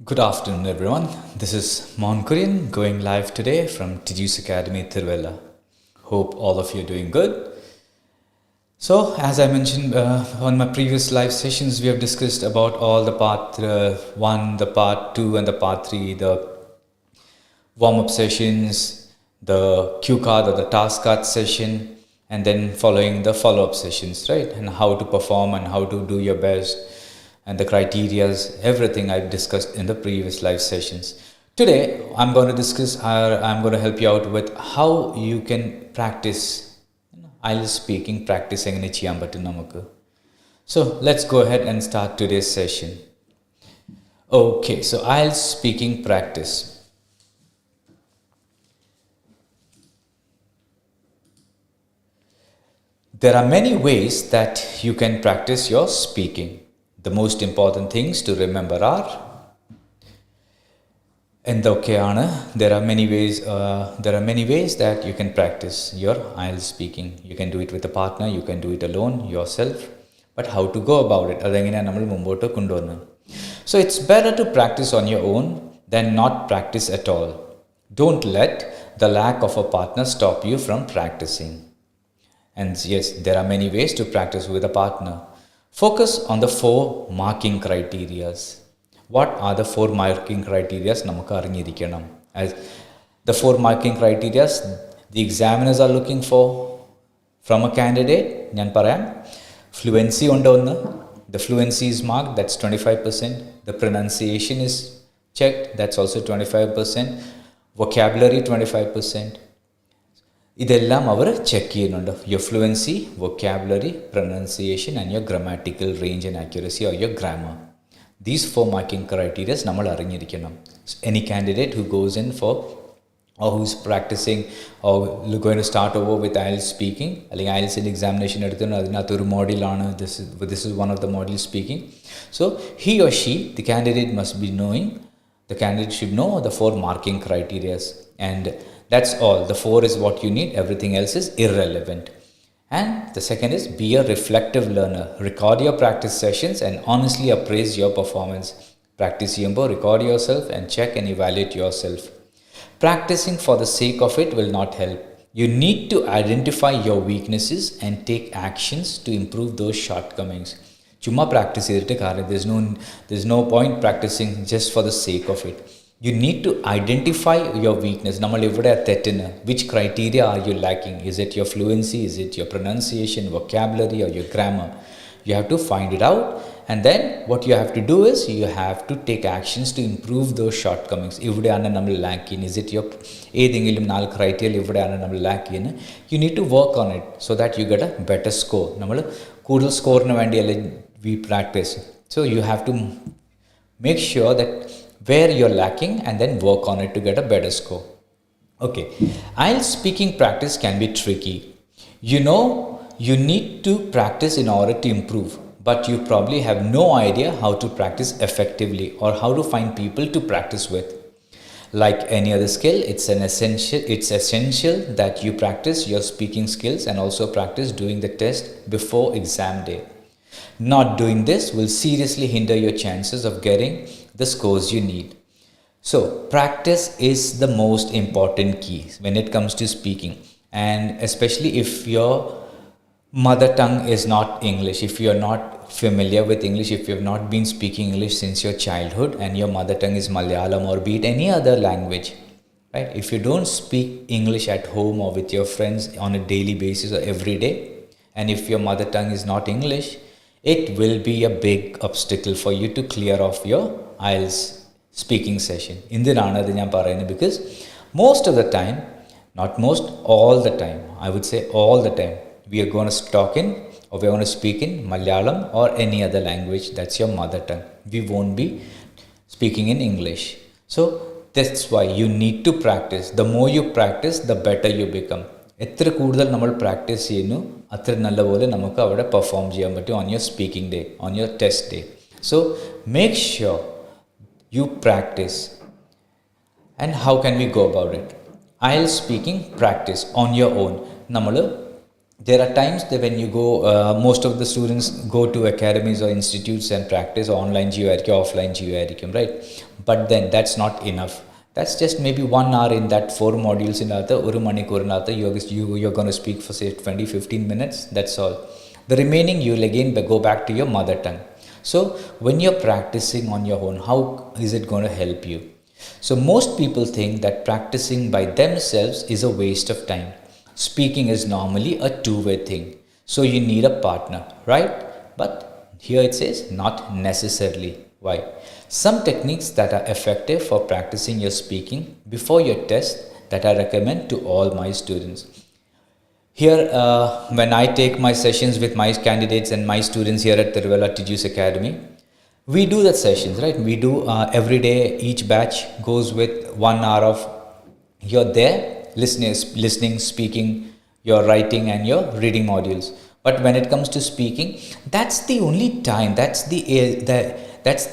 Good afternoon, everyone. This is Mon Kurian going live today from Tijus Academy, Tiruvalla. Hope all of you are doing good. So, as I mentioned on my previous live sessions, we have discussed about all the part 1, the part 2, and the part 3, the warm-up sessions, the cue card or the task card session, and then following the follow-up sessions, right? And how to perform and how to do your best and the criterias, everything I've discussed in the previous live sessions. Today, I'm going to discuss, I'm going to help you out with how you can practice IELTS speaking, practice എങ്ങനെ ചെയ്യാൻ പറ്റും നമുക്ക്. So let's go ahead and start today's session. Okay, so IELTS speaking practice. There are many ways that you can practice your speaking. The most important things to remember are എന്തൊക്കെയാണ് there are many ways that you can practice your IELTS speaking. You can do it with a partner, you can do it alone, yourself. But how to go about it? അതെങ്ങനെയാണ് നമ്മൾ മുമ്പോട്ട് കൊണ്ടുവന്നത്? So it's better to practice on your own than not practice at all. Don't let the lack of a partner stop you from practicing. And yes, there are many ways to practice with a partner. Focus on the 4 marking criterias. What are the 4 marking criterias? നമുക്ക് അറിഞ്ഞിരിക്കണം. As the 4 marking criterias the examiners are looking for from a candidate, ഞാൻ പറയാം. Fluency ഉണ്ട് ഒന്ന്. The fluency is marked, that's 25%. The pronunciation is checked, that's also 25%. Vocabulary 25%. ഇതെല്ലാം അവർ check ചെയ്യുന്നുണ്ട്. Your fluency, vocabulary, pronunciation and your grammatical range and accuracy or your grammar. These 4 marking criterias നമ്മൾ അറിഞ്ഞിരിക്കണം. Any candidate who goes in for or who's practicing or going to start over with IELTS speaking, അല്ലെങ്കിൽ IELTSൻ്റെ examination എടുത്തിട്ട് അതിനകത്തൊരു മോഡലാണ് this is one of the modules speaking. So he or she, the candidate must be knowing, the candidate should know the 4 marking criterias, and that's all. The 4 is what you need, everything else is irrelevant. And the second is be a reflective learner. Record your practice sessions and honestly appraise your performance. Practice ചെയ്യുമ്പോൾ record yourself and check and evaluate yourself. Practicing for the sake of it will not help. You need to identify your weaknesses and take actions to improve those shortcomings. ചുമ്മാ practice ചെയ്തിട്ട് കാര്യം, there's no point practicing just for the sake of it. You need to identify your weakness. നമ്മൾ ഇവിടെ തെറ്റുന്ന, which criteria are you lacking? Is it your fluency? Is it your pronunciation, vocabulary or your grammar? You have to find it out, and then what you have to do is you have to take actions to improve those shortcomings. ഇവിടെയാണ് നമ്മൾ lack ചെയ്യുന്നത്. Is it your ഏതെങ്കിലും 4 criteria ഇവിടെയാണ് നമ്മൾ lack ചെയ്യുന്നത്? You need to work on it so that you get a better score. നമ്മൾ കൂടുതൽ സ്കോറിന് വേണ്ടിയല്ല we practice. So you have to make sure that where you're lacking and then work on it to get a better score. Okay, IELTS speaking practice can be tricky. You need to practice in order to improve, but you probably have no idea how to practice effectively or how to find people to practice with. Like any other skill, it's essential that you practice your speaking skills and also practice doing the test before exam day. Not doing this will seriously hinder your chances of getting the scores you need. So practice is the most important key when it comes to speaking, and especially if your mother tongue is not English, if you are not familiar with English, if you have not been speaking English since your childhood and your mother tongue is Malayalam or be it any other language, right? If you don't speak English at home or with your friends on a daily basis or every day, and if your mother tongue is not English, it will be a big obstacle for you to clear off your IELTS speaking session. എന്തിനാണ് അത് ഞാൻ പറയുന്നത്? Because most of the time, not most, all the time, I would say all the time, we are going to talk in or we are going to speak in Malayalam or any other language that's your mother tongue. We won't be speaking in English. So that's why you need to practice. The more you practice, the better you become. എത്ര കൂടുതൽ നമ്മൾ practice ചെയ്യുന്നു അത്ര നല്ലപോലെ നമുക്ക് അവിടെ perform ചെയ്യാൻ പറ്റും on your speaking day, on your test day. So make sure you practice. And how can we go about it? IELTS speaking practice on your own. There are times that when you go, most of the students go to academies or institutes and practice online GU or offline GU, right? but then that's not enough. That's just maybe 1 hour in that 4 modules in other oru manikur in other you're going to speak for say 20-15 minutes. That's all. The remaining you'll again go back to your mother tongue. So when you're practicing on your own, how is it going to help you? So most people think that practicing by themselves is a waste of time. Speaking is normally a two-way thing. So you need a partner, right? But here it says not necessarily. Why? Some techniques that are effective for practicing your speaking before your test that I recommend to all my students. Here, when I take my sessions with my candidates and my students here at Tiruvalla Teachers Academy, we do that sessions, right? We do every day, each batch goes with 1 hour of you're there, listening, speaking, your writing and your reading modules. But when it comes to speaking, that's the only time, that's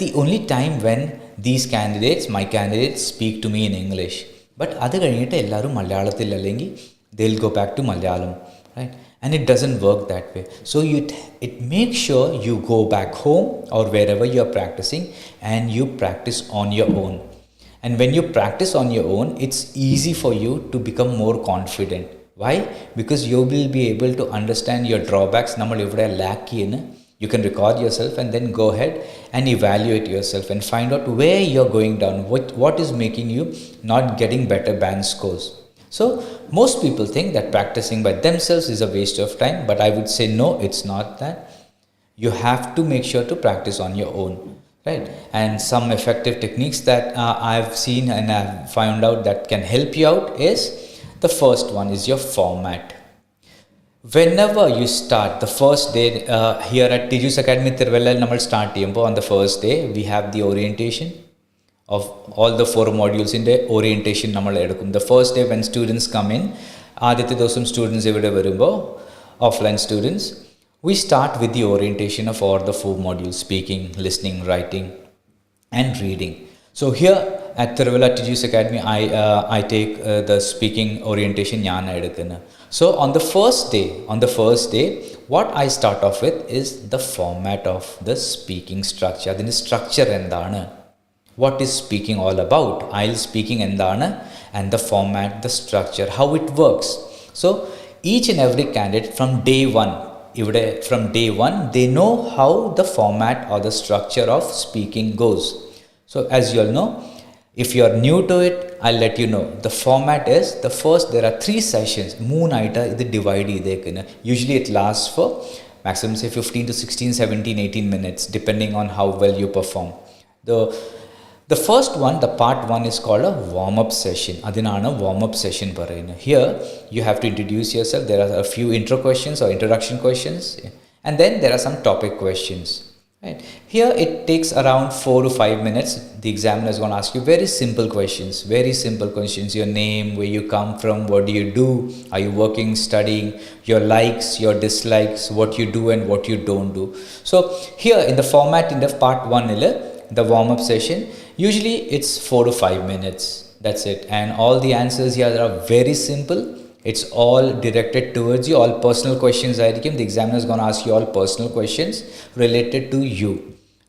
the only time when these candidates, my candidates, speak to me in English. But adu kazhinjittu ellarum Malayalamil allengi they'll go back to Malayalam, right? And it doesn't work that way. So it makes sure you go back home or wherever you're practicing and you practice on your own. And when you practice on your own, it's easy for you to become more confident. Why? Because you will be able to understand your drawbacks. You can record yourself and then go ahead and evaluate yourself and find out where you're going down, what is making you not getting better band scores. So most people think that practicing by themselves is a waste of time, but I would say no, it's not that. You have to make sure to practice on your own, right? And some effective techniques that I've seen and I've found out that can help you out is, the first one is your format. Whenever you start the first day here at Teachers Academy Tiruvalla, namal start cheyumbo on the first day we have the orientation of all the 4 modules in the orientation namal edukum. The first day when students come in, aditya dosam students evide varumbo, offline students, we start with the orientation of all the 4 modules: speaking, listening, writing and reading. So here at Tiruvalla Teachers Academy, I take the speaking orientation yana edukkuna. So on the first day, what I start off with is the format of the speaking structure. Adine structure endana, what is speaking all about, IELTS speaking endana, and the format, the structure, how it works. So each and every candidate from day one, they know how the format or the structure of speaking goes. So as you all know, if you are new to it, I'll let you know. The format is, the first, there are 3 sessions. Moonaita idu divide idekuna. Usually it lasts for maximum say 15 to 16, 17, 18 minutes, depending on how well you perform. The first one, the part 1 is called a warm-up session. Adinana warm-up session parayna. Here you have to introduce yourself. There are a few intro questions or introduction questions, and then there are some topic questions. Right. Here it takes around 4 to 5 minutes. The examiner is going to ask you very simple questions. Your name, where you come from, what do you do, are you working, studying, your likes, your dislikes, what you do and what you don't do. So here in the format in the part 1, the warm-up session, usually it's 4 to 5 minutes. That's it. And all the answers here are very simple. It's all directed towards you, all personal questions. The examiner is going to ask you all personal questions related to you,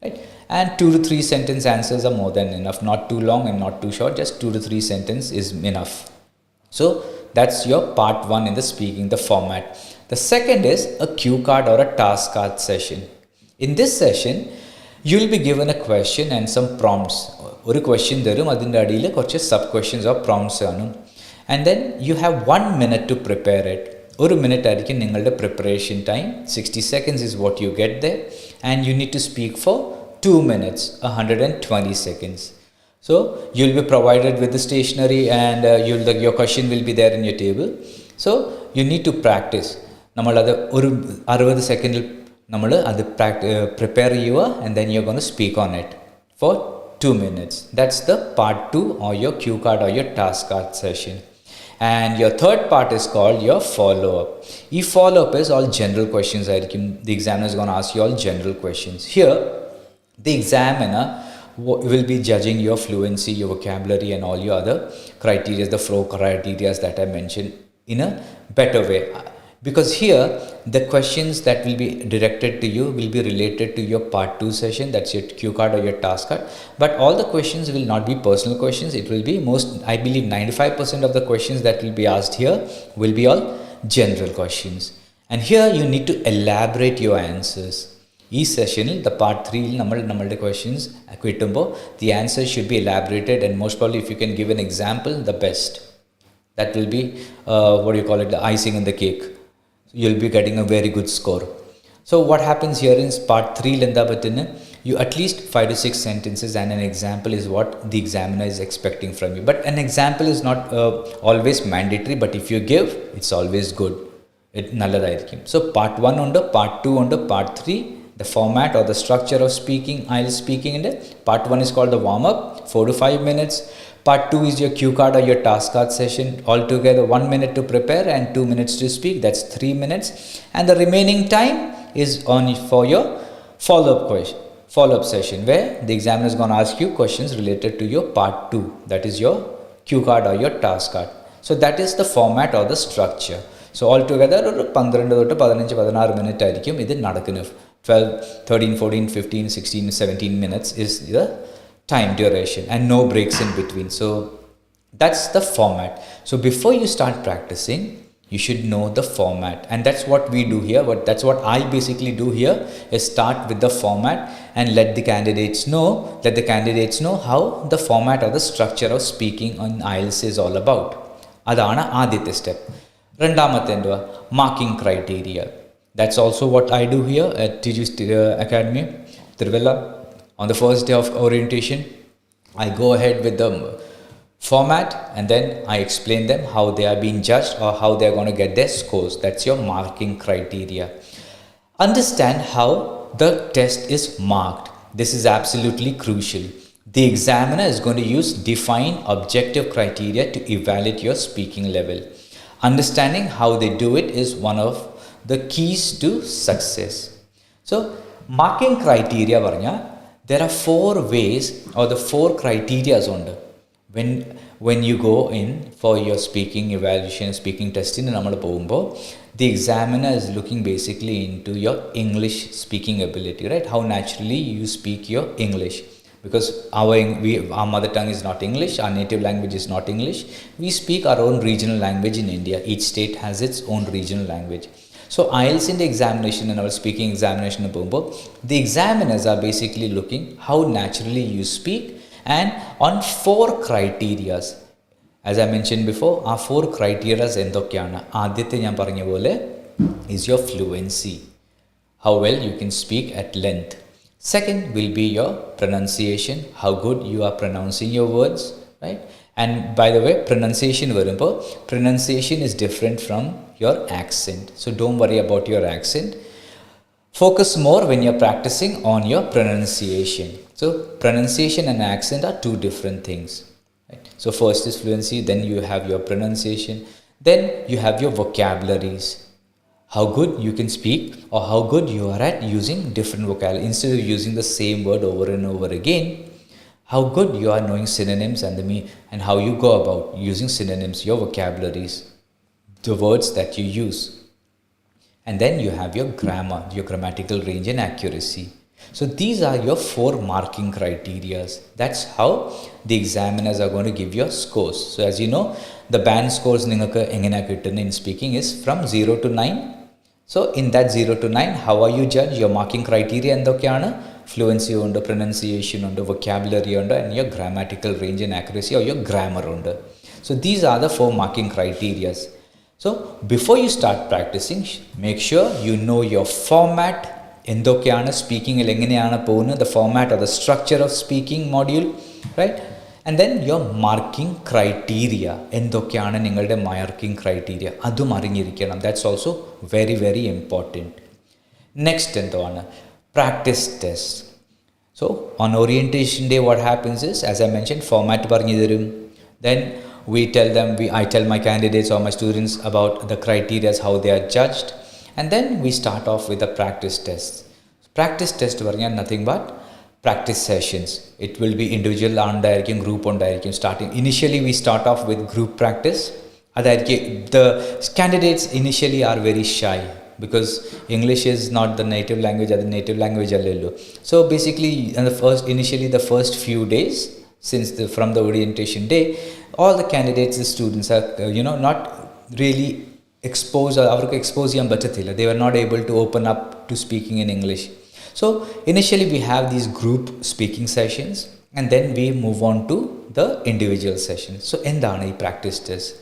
right? And 2 to 3 sentence answers are more than enough. Not too long and not too short, just 2 to 3 sentence is enough. So that's your part 1 in the speaking, the format. The second is a cue card or a task card session. In this session, you will be given a question and some prompts. One question tharum, adinde adile korchu sub questions or prompts aanu. And then you have 1 minute to prepare it. 1 minute ആയിരിക്കും നിങ്ങളുടെ preparation time. 60 seconds is what you get there. And you need to speak for 2 minutes, 120 seconds. So you'll be provided with the stationery and your question will be there in your table. So you need to practice. നമ്മളത് ഒരു 60 സെക്കൻഡിൽ നമ്മൾ അത് prepare ചെയ്യുക, and then you're going to speak on it for 2 minutes. That's the part 2 or your cue card or your task card session. And your third part is called your follow-up. This follow-up is all general questions. The examiner is going to ask you all general questions. Here, the examiner will be judging your fluency, your vocabulary and all your other criteria, the flow criteria that I mentioned, in a better way. because here the questions that will be directed to you will be related to your part 2 session, that's your cue card or your task card. But all the questions will not be personal questions. It will be most, I believe 95% of the questions that will be asked here will be all general questions, and here you need to elaborate your answers. ഈ സെഷനിൽ the part 3 നമ്മളുടെ questions കിട്ടുമ്പോൾ the answers should be elaborated, and most probably if you can give an example, the best. That will be what do you call it, the icing in the cake. You'll be getting a very good score. So what happens here in part 3, you at least 5 to 6 sentences and an example is what the examiner is expecting from you. But an example is not always mandatory, but if you give, it's always good. So part 1 under, part 2 under, part 3, the format or the structure of speaking, IELTS speaking in it. Part 1 is called the warm-up, 4 to 5 minutes. Part 2 is your cue card or your task card session. Altogether 1 minute to prepare and 2 minutes to speak. That's 3 minutes. And the remaining time is on for your follow-up session, where the examiner is going to ask you questions related to your part 2. That is your cue card or your task card. So that is the format or the structure. So altogether 12 to 15 minutes ആയിരിക്കും ഇത് നടക്കുന്നത്. 12, 13, 14, 15, 16, 17 minutes is the time duration and no breaks in between. So that's the format. So before you start practicing, you should know the format, and that's what we do here. That's what I basically do here, is start with the format and let the candidates know how the format or the structure of speaking on IELTS is all about. അതാണ് ആദ്യത്തെ step. രണ്ടാമത്തെ എന്തുവാ, marking criteria. That's also what I do here at TG Academy, Tiruvalla. On the first day of orientation, I go ahead with the format and then I explain them how they are being judged or how they are going to get their scores. That's your marking criteria. Understand how the test is marked. This is absolutely crucial. The examiner is going to use defined objective criteria to evaluate your speaking level. Understanding how they do it is one of the keys to success. So marking criteria varna, there are 4 ways or the 4 criteria under when you go in for your speaking evaluation, speaking testing, the examiner is looking basically into your English speaking ability, right? How naturally you speak your English, because our mother tongue is not English, our native language is not English. We speak our own regional language in India. Each state has its own regional language. So IELTS in the examination and our speaking examination, the examiners are basically looking how naturally you speak, and on 4 criteria. As I mentioned before, our 4 criteria എന്തൊക്കെയാണ്? ആദ്യത്തെ ഞാൻ പറഞ്ഞ പോലെ is your fluency, how well you can speak at length. Second will be your pronunciation, how good you are pronouncing your words, right? And by the way, pronunciation is different from your accent. So don't worry about your accent. Focus more when you're practicing on your pronunciation. So pronunciation and accent are 2 different things. Right? So first is fluency, then you have your pronunciation, then you have your vocabularies. How good you can speak or how good you are at using different vocabulary. Instead of using the same word over and over again, how good you are knowing synonyms and how you go about using synonyms, your vocabularies, the words that you use. And then you have your grammar, your grammatical range and accuracy. So these are your 4 marking criteria. That's how the examiners are going to give your scores. So as you know, the band scores in speaking is from 0 to 9. So in that 0 to 9, how are you judged? Your marking criteria എന്തൊക്കെയാണ്? Fluency ഉണ്ട്, pronunciation ഉണ്ട്, vocabulary ഉണ്ട്, and your grammatical range and accuracy or your grammar ഉണ്ട്. So these are the 4 marking criteria. So before you start practicing, make sure you know your format. എന്തൊക്കെയാണ് സ്പീക്കിങ്ങിൽ എങ്ങനെയാണ് പോകുന്നത്, the format or the structure of speaking module, right? And then your marking criteria, എന്തൊക്കെയാണ് നിങ്ങളുടെ marking criteria, അതും അറിഞ്ഞിരിക്കണം. That's also very very important. Next എന്താണ്, practice test. So on orientation day what happens is, as I mentioned, format പറഞ്ഞു തരും. Then I tell my candidates or my students about the criteria, how they are judged. And then we start off with the practice test. Practice test പറഞ്ഞാൽ nothing but practice sessions. It will be individual ഉണ്ടായിരിക്കും, group ഉണ്ടായിരിക്കും. Starting initially we start off with group practice. അതായിരിക്കും the candidates initially are very shy because English is not the native language, അത് native language അല്ലല്ലോ. So basically initially the first few days since from the orientation day, all the candidates, the students are not really exposed, അവർക്ക് expose ചെയ്യാൻ പറ്റത്തില്ല. They were not able to open up to speaking in English. So initially we have these group speaking sessions and then we move on to the individual sessions. So എന്താണ് ഈ practice test?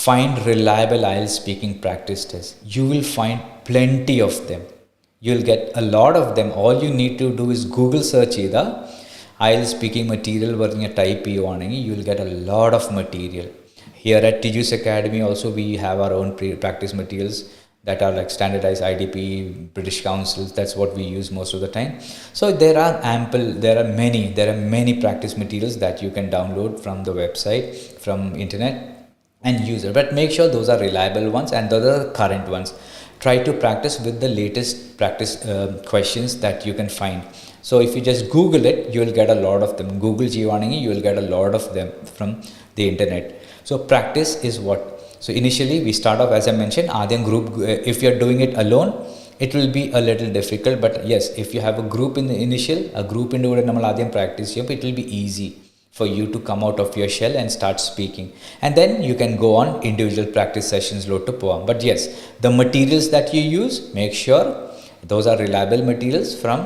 Find reliable IELTS speaking practice tests. You will find plenty of them. You'll get a lot of them. All you need to do is Google search either IELTS speaking material പറഞ്ഞ type ചെയ്യുവാണെങ്കിൽ you will get a lot of material. Here at Tijus Academy also we have our own practice materials that are like standardized IDP, British Council. That's what we use most of the time. So there are many practice materials that you can download from the website, from internet and use it. But make sure those are reliable ones and those are the current ones. Try to practice with the latest practice questions that you can find. So if you just Google it, you will get a lot of them. Google Jivanangi, you will get a lot of them from the internet. So practice is what. So initially we start off, as I mentioned, Adyan group. If you are doing it alone, it will be a little difficult. But yes, if you have a group in the initial, a group in the namal Adyan practice, it will be easy for you to come out of your shell and start speaking. And then you can go on individual practice sessions load to poem. But yes, the materials that you use, make sure those are reliable materials from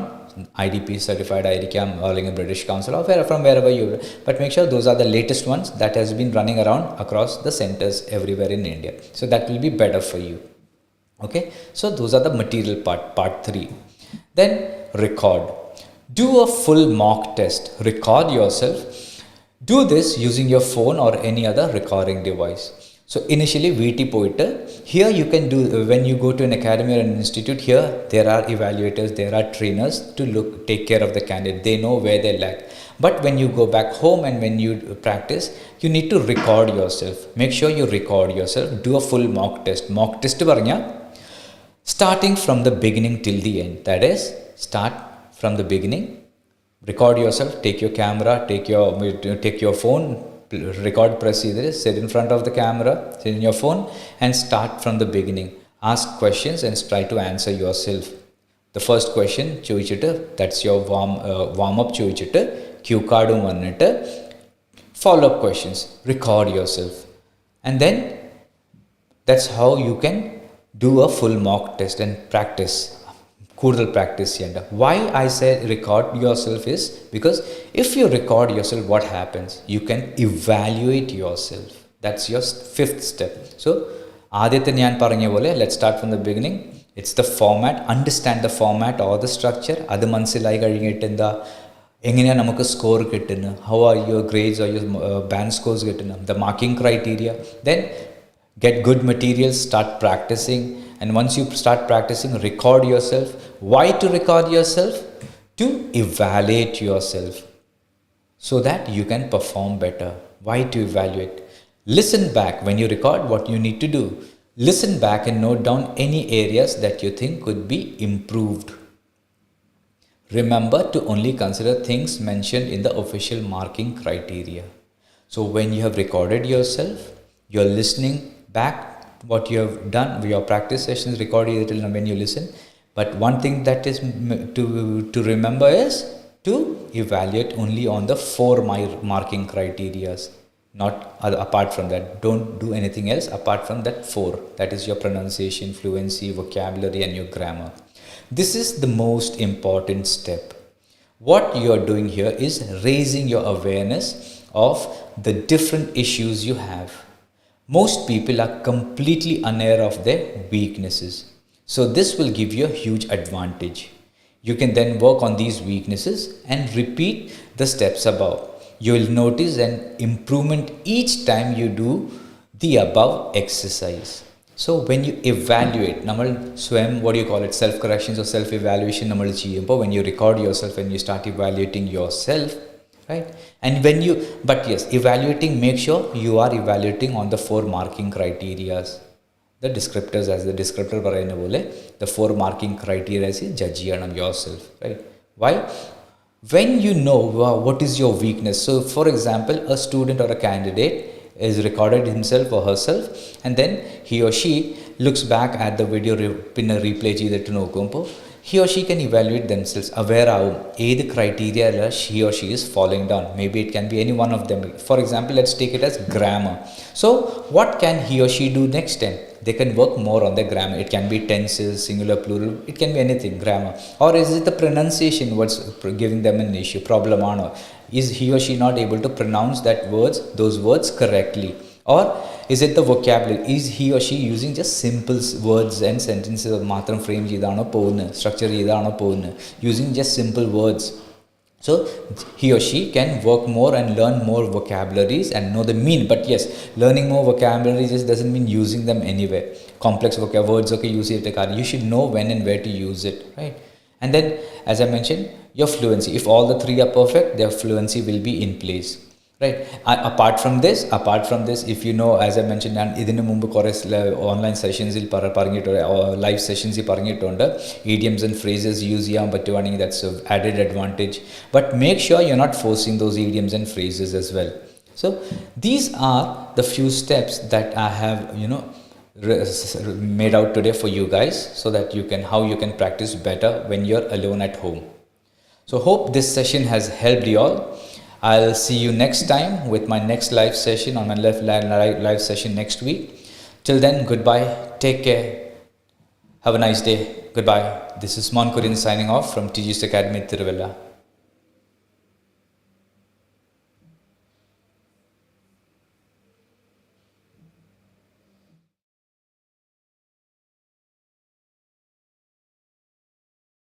IDP certified IDCAM or like a British Council or from wherever you, but make sure those are the latest ones that has been running around across the centers everywhere in India. So that will be better for you. Okay, so those are the material part 3. Then record. Do a full mock test. Record yourself. Do this using your phone or any other recording device. So initially VT poiter, here you can do, when you go to an academy or an institute, here there are evaluators, there are trainers to take care of the candidate. They know where they lack. But when you go back home and when you practice, you need to record yourself. Make sure you record yourself. Do a full mock test. Mock test paranja, starting from the beginning till the end. That is, start from the beginning. Record yourself. Take your camera. Take your phone. Record, press either, sit in front of the camera, sit in your phone and start from the beginning. Ask questions and try to answer yourself. The first question choichittu, that's your warm up choichittu, cue card vannittu, follow up questions, record yourself. And then that's how you can do a full mock test and practice. കൂടുതൽ practice ചെയ്യേണ്ട. Why I say record yourself is because if you record yourself, what happens? You can evaluate yourself. That's your 5th step. So ആദ്യത്തെ ഞാൻ പറഞ്ഞ പോലെ let's start from the beginning. It's the format. Understand the format or the structure. അത് മനസ്സിലായി കഴിഞ്ഞിട്ട് എന്താ എങ്ങനെയാണ് നമുക്ക് സ്കോർ കിട്ടുന്നത്, how are your grades or your band scores കിട്ടുന്നത്, the marking criteria. Then get good materials, start practicing. And once you start practicing, record yourself. Why to record yourself? To evaluate yourself so that you can perform better. Why to evaluate? Listen back when you record. What you need to do, listen back and note down any areas that you think could be improved. Remember to only consider things mentioned in the official marking criteria. So when you have recorded yourself, you're listening back what you have done, your practice sessions, record it when you listen. But one thing that is to remember is to evaluate only on the 4 marking criterias, not apart from that. Don't do anything else apart from that 4. That is your pronunciation, fluency, vocabulary and your grammar. This is the most important step. What you are doing here is raising your awareness of the different issues you have. Most people are completely unaware of their weaknesses. So this will give you a huge advantage. You can then work on these weaknesses and repeat the steps above. You will notice an improvement each time you do the above exercise. So when you evaluate, what do you call it, self corrections or self evaluation, when you record yourself and you start evaluating yourself, right? And when you, but yes, evaluating, make sure you are evaluating on the 4 marking criterias, the descriptors, as the descriptor parayna bole, the 4 marking criteria is judge on yourself, right? Why? When you know what is your weakness. So for example, a student or a candidate is recorded himself or herself, and then he or she looks back at the video പിന്നെ replay ചെയ്തിട്ട് നോക്കുമ്പോൾ he or she can evaluate themselves, aware ആവും ഏത് criteria he or she is falling down. Maybe it can be any one of them. For example, let's take it as grammar. So what can he or she do next time? They can work more on their grammar. It can be tenses, singular, plural, it can be anything, grammar. Or is it the pronunciation what's giving them an issue, problem or is he or she not able to pronounce those words correctly? Or is it the vocabulary? Is he or she using just simple words and sentences matram frame ചെയ്താണോ പോകുന്നത്, structure ചെയ്താണോ പോകുന്നത്, using just simple words? So he or she can work more and learn more vocabularies and know the mean. But yes, learning more vocabularies just doesn't mean using them anywhere. Complex words, okay, use it. You should know when and where to use it, right? And then, as I mentioned, your fluency. If all the three are perfect, their fluency will be in place. Right. Apart from this, if you know, as I mentioned, and ഇതിനു മുമ്പ് കുറേ online സെഷൻസിൽ പറഞ്ഞിട്ടുണ്ട്, live സെഷൻസിൽ പറഞ്ഞിട്ടുണ്ട്, idioms and phrases use ചെയ്യാൻ പറ്റുവാണെങ്കിൽ that's an added advantage. But make sure you're not forcing those idioms and phrases as well. So these are the few steps that I have, made out today for you guys, so that how you can practice better when you're alone at home. So hope this session has helped you all. I'll see you next time with my next live session, on my live session next week. Till then, goodbye, take care, have a nice day, goodbye. This is Mon Kurin signing off from TGS Academy, Tiruvalla.